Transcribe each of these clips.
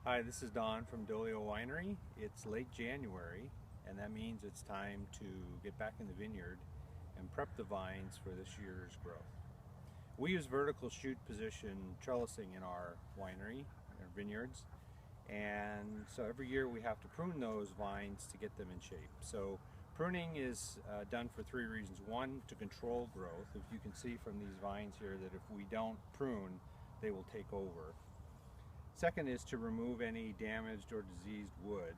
Hi, this is Don from Dolio Winery. It's late January, and that means it's time to get back in the vineyard and prep the vines for this year's growth. We use vertical shoot position trellising in our winery, our vineyards, and so every year we have to prune those vines to get them in shape. So pruning is done for three reasons. One, to control growth. If you can see from these vines here that if we don't prune, they will take over. Second is to remove any damaged or diseased wood.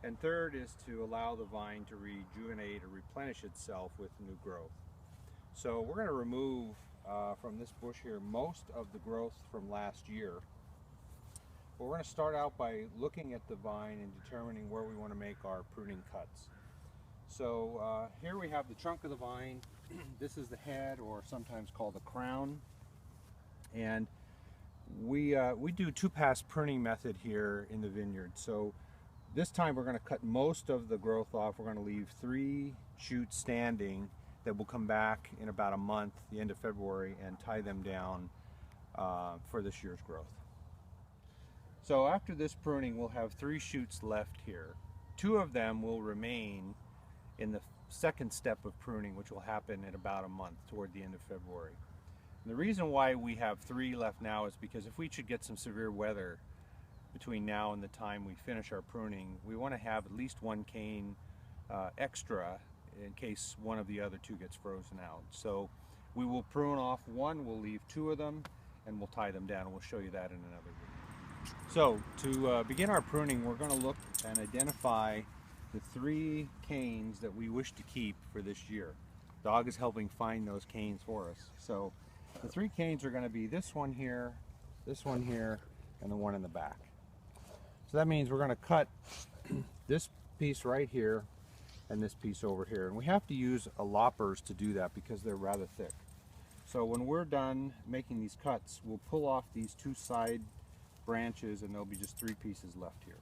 And third is to allow the vine to rejuvenate or replenish itself with new growth. So we're going to remove from this bush here most of the growth from last year. But we're going to start out by looking at the vine and determining where we want to make our pruning cuts. So here we have the trunk of the vine. This is the head, or sometimes called the crown. And we do two-pass pruning method here in the vineyard. So this time we're going to cut most of the growth off. We're going to leave 3 shoots standing that will come back in about a month, the end of February, and tie them down for this year's growth. So after this pruning, we'll have 3 shoots left here. 2 of them will remain in the second step of pruning, which will happen in about a month, toward the end of February. The reason why we have 3 left now is because if we should get some severe weather between now and the time we finish our pruning, we want to have at least 1 cane extra in case one of the other 2 gets frozen out. So we will prune off 1, we'll leave 2 of them, and we'll tie them down, and we'll show you that in another video. So to begin our pruning, we're going to look and identify the 3 canes that we wish to keep for this year. Dog is helping find those canes for us. So the 3 canes are going to be this one here, and the one in the back. So that means we're going to cut this piece right here and this piece over here. And we have to use loppers to do that because they're rather thick. So when we're done making these cuts, we'll pull off these 2 side branches, and there'll be just 3 pieces left here.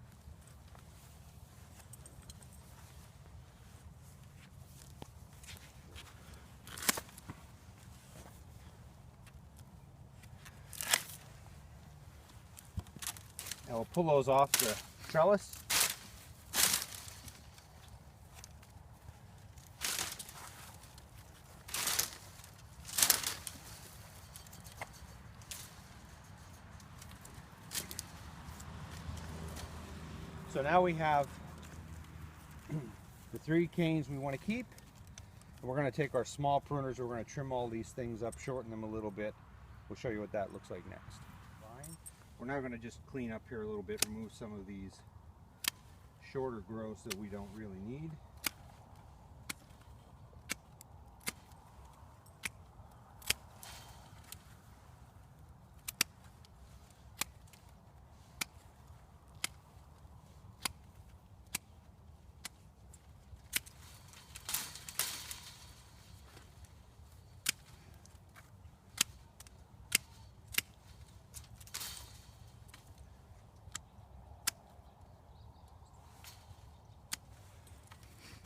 And we'll pull those off the trellis. So now we have the 3 canes we want to keep. And we're going to take our small pruners, we're going to trim all these things up, shorten them a little bit. We'll show you what that looks like next. We're now going to just clean up here a little bit, remove some of these shorter growths that we don't really need.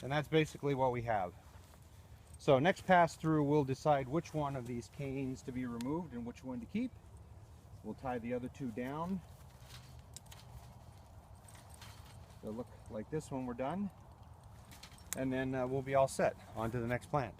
And that's basically what we have. So next pass through, we'll decide which one of these canes to be removed and which one to keep. We'll tie the other 2 down. They'll look like this when we're done. And then we'll be all set. On to the next plant.